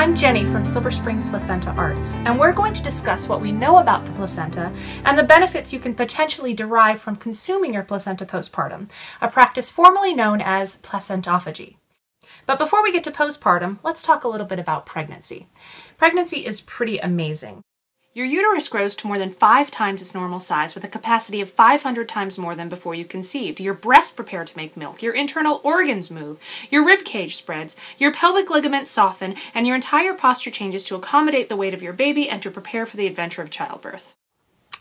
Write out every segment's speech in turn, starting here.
I'm Jenny from Silver Spring Placenta Arts, and we're going to discuss what we know about the placenta and the benefits you can potentially derive from consuming your placenta postpartum, a practice formerly known as placentophagy. But before we get to postpartum, let's talk a little bit about pregnancy. Pregnancy is pretty amazing. Your uterus grows to more than 5 times its normal size with a capacity of 500 times more than before you conceived. Your breasts prepare to make milk, your internal organs move, your rib cage spreads, your pelvic ligaments soften, and your entire posture changes to accommodate the weight of your baby and to prepare for the adventure of childbirth.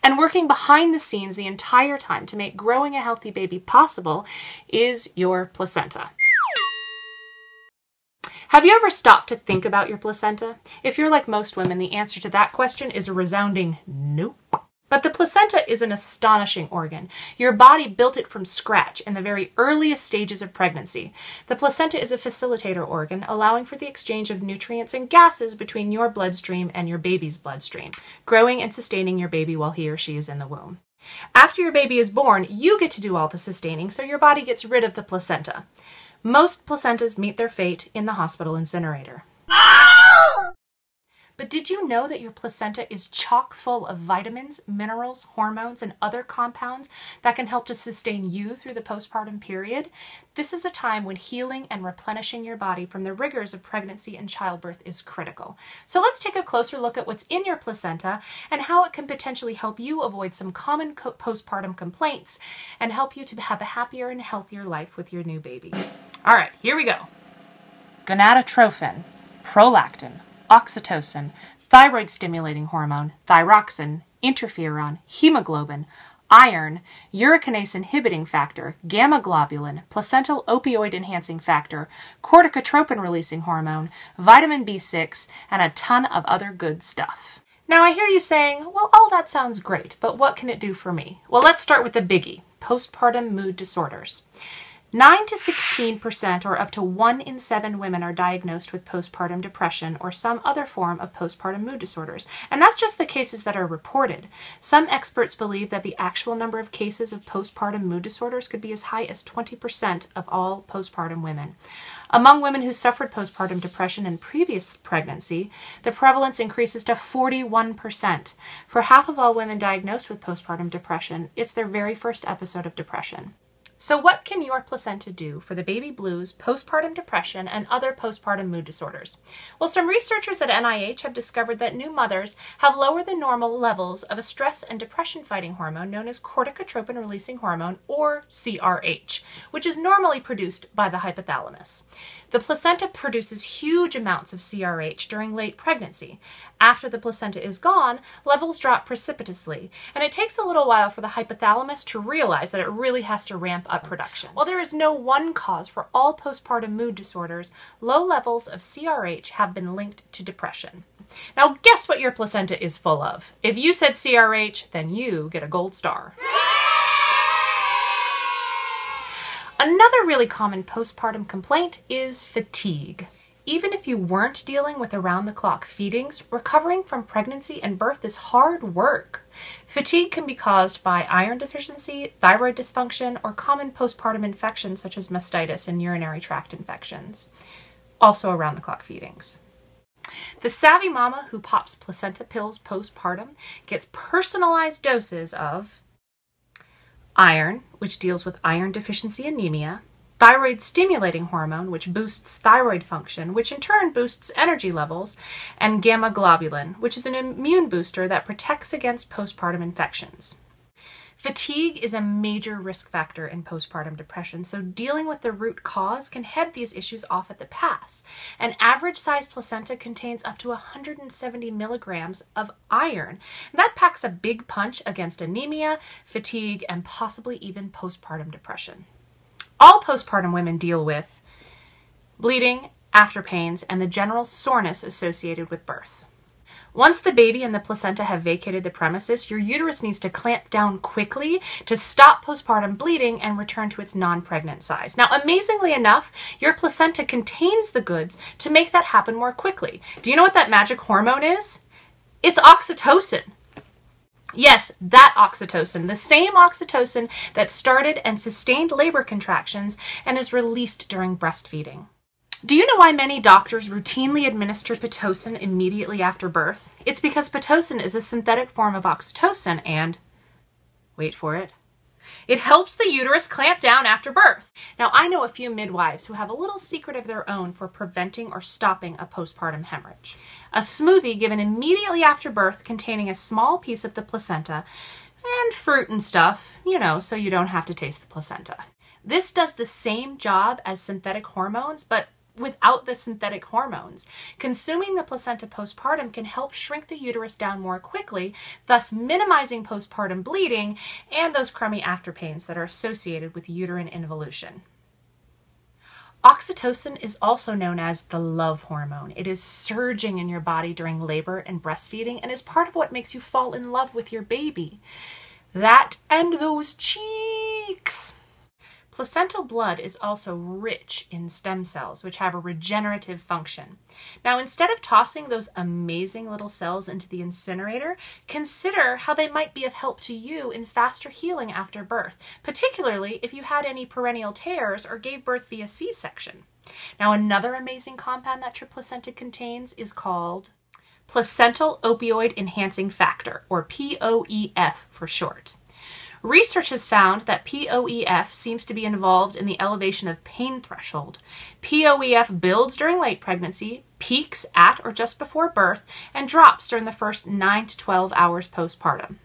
And working behind the scenes the entire time to make growing a healthy baby possible is your placenta. Have you ever stopped to think about your placenta? If you're like most women, the answer to that question is a resounding nope. But the placenta is an astonishing organ. Your body built it from scratch in the very earliest stages of pregnancy. The placenta is a facilitator organ, allowing for the exchange of nutrients and gases between your bloodstream and your baby's bloodstream, growing and sustaining your baby while he or she is in the womb. After your baby is born, you get to do all the sustaining, so your body gets rid of the placenta. Most placentas meet their fate in the hospital incinerator. But did you know that your placenta is chock full of vitamins, minerals, hormones, and other compounds that can help to sustain you through the postpartum period? This is a time when healing and replenishing your body from the rigors of pregnancy and childbirth is critical. So let's take a closer look at what's in your placenta and how it can potentially help you avoid some common postpartum complaints and help you to have a happier and healthier life with your new baby. All right, here we go. Gonadotrophin, prolactin, oxytocin, thyroid-stimulating hormone, thyroxine, interferon, hemoglobin, iron, urokinase-inhibiting factor, gamma-globulin, placental opioid-enhancing factor, corticotropin-releasing hormone, vitamin B6, and a ton of other good stuff. Now I hear you saying, well, all that sounds great, but what can it do for me? Well, let's start with the biggie, postpartum mood disorders. 9 to 16% or up to 1 in 7 women are diagnosed with postpartum depression or some other form of postpartum mood disorders. And that's just the cases that are reported. Some experts believe that the actual number of cases of postpartum mood disorders could be as high as 20% of all postpartum women. Among women who suffered postpartum depression in previous pregnancy, the prevalence increases to 41%. For half of all women diagnosed with postpartum depression, it's their very first episode of depression. So what can your placenta do for the baby blues, postpartum depression, and other postpartum mood disorders? Well, some researchers at NIH have discovered that new mothers have lower than normal levels of a stress and depression-fighting hormone known as corticotropin-releasing hormone, or CRH, which is normally produced by the hypothalamus. The placenta produces huge amounts of CRH during late pregnancy. After the placenta is gone, levels drop precipitously, and it takes a little while for the hypothalamus to realize that it really has to ramp up production. While there is no one cause for all postpartum mood disorders, low levels of CRH have been linked to depression. Now guess what your placenta is full of? If you said CRH, then you get a gold star. Another really common postpartum complaint is fatigue. Even if you weren't dealing with around-the-clock feedings, recovering from pregnancy and birth is hard work. Fatigue can be caused by iron deficiency, thyroid dysfunction, or common postpartum infections such as mastitis and urinary tract infections. Also around-the-clock feedings. The savvy mama who pops placenta pills postpartum gets personalized doses of iron, which deals with iron deficiency anemia, thyroid-stimulating hormone, which boosts thyroid function, which in turn boosts energy levels, and gamma-globulin, which is an immune booster that protects against postpartum infections. Fatigue is a major risk factor in postpartum depression, so dealing with the root cause can head these issues off at the pass. An average-sized placenta contains up to 170 milligrams of iron. That packs a big punch against anemia, fatigue, and possibly even postpartum depression. All postpartum women deal with bleeding, after pains, and the general soreness associated with birth. Once the baby and the placenta have vacated the premises, your uterus needs to clamp down quickly to stop postpartum bleeding and return to its non-pregnant size. Now, amazingly enough, your placenta contains the goods to make that happen more quickly. Do you know what that magic hormone is? It's oxytocin. Yes, that oxytocin, the same oxytocin that started and sustained labor contractions and is released during breastfeeding. Do you know why many doctors routinely administer Pitocin immediately after birth? It's because Pitocin is a synthetic form of oxytocin and, wait for it, it helps the uterus clamp down after birth. Now, I know a few midwives who have a little secret of their own for preventing or stopping a postpartum hemorrhage. A smoothie given immediately after birth containing a small piece of the placenta and fruit and stuff, you know, so you don't have to taste the placenta. This does the same job as synthetic hormones, but without the synthetic hormones. Consuming the placenta postpartum can help shrink the uterus down more quickly, thus minimizing postpartum bleeding and those crummy after pains that are associated with uterine involution. Oxytocin is also known as the love hormone. It is surging in your body during labor and breastfeeding and is part of what makes you fall in love with your baby. That and those cheeks. Placental blood is also rich in stem cells, which have a regenerative function. Now, instead of tossing those amazing little cells into the incinerator, consider how they might be of help to you in faster healing after birth, particularly if you had any perennial tears or gave birth via C-section. Now, another amazing compound that your placenta contains is called placental opioid enhancing factor, or POEF for short. Research has found that POEF seems to be involved in the elevation of pain threshold. POEF builds during late pregnancy, peaks at or just before birth, and drops during the first 9 to 12 hours postpartum.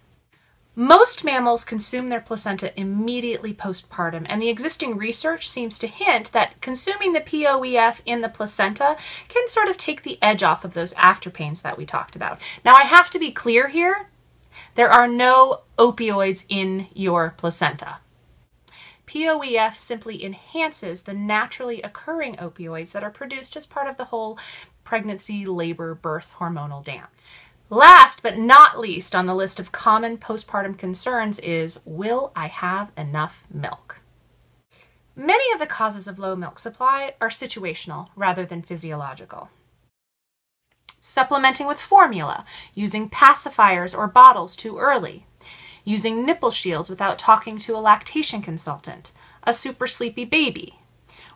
Most mammals consume their placenta immediately postpartum, and the existing research seems to hint that consuming the POEF in the placenta can sort of take the edge off of those after pains that we talked about. Now, I have to be clear here. There are no opioids in your placenta. POEF simply enhances the naturally occurring opioids that are produced as part of the whole pregnancy, labor, birth hormonal dance. Last but not least on the list of common postpartum concerns is, will I have enough milk? Many of the causes of low milk supply are situational rather than physiological. Supplementing with formula, using pacifiers or bottles too early, using nipple shields without talking to a lactation consultant, a super sleepy baby,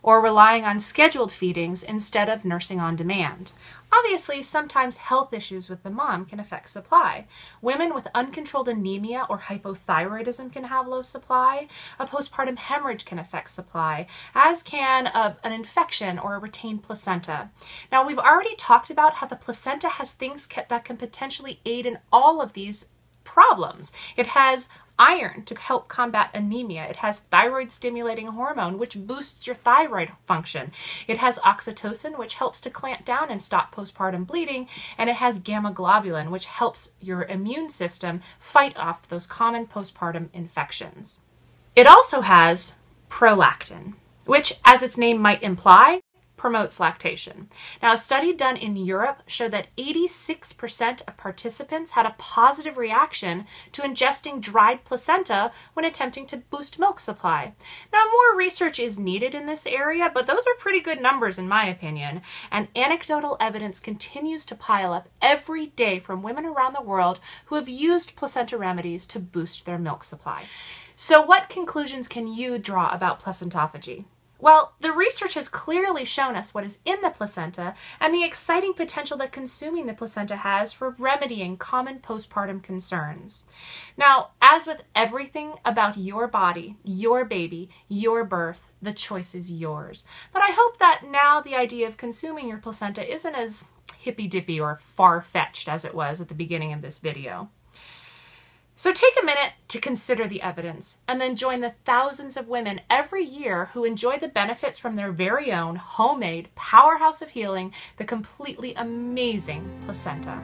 or relying on scheduled feedings instead of nursing on demand. Obviously, sometimes health issues with the mom can affect supply. Women with uncontrolled anemia or hypothyroidism can have low supply. A postpartum hemorrhage can affect supply, as can an infection or a retained placenta. Now, we've already talked about how the placenta has things that can potentially aid in all of these problems. It has iron to help combat anemia. It has thyroid stimulating hormone, which boosts your thyroid function. It has oxytocin, which helps to clamp down and stop postpartum bleeding. And it has gamma globulin, which helps your immune system fight off those common postpartum infections. It also has prolactin, which, as its name might imply, promotes lactation. Now, a study done in Europe showed that 86% of participants had a positive reaction to ingesting dried placenta when attempting to boost milk supply. Now, more research is needed in this area, but those are pretty good numbers in my opinion, and anecdotal evidence continues to pile up every day from women around the world who have used placenta remedies to boost their milk supply. So what conclusions can you draw about placentophagy? Well, the research has clearly shown us what is in the placenta and the exciting potential that consuming the placenta has for remedying common postpartum concerns. Now, as with everything about your body, your baby, your birth, the choice is yours. But I hope that now the idea of consuming your placenta isn't as hippy-dippy or far-fetched as it was at the beginning of this video. So take a minute to consider the evidence and then join the thousands of women every year who enjoy the benefits from their very own homemade powerhouse of healing, the completely amazing placenta.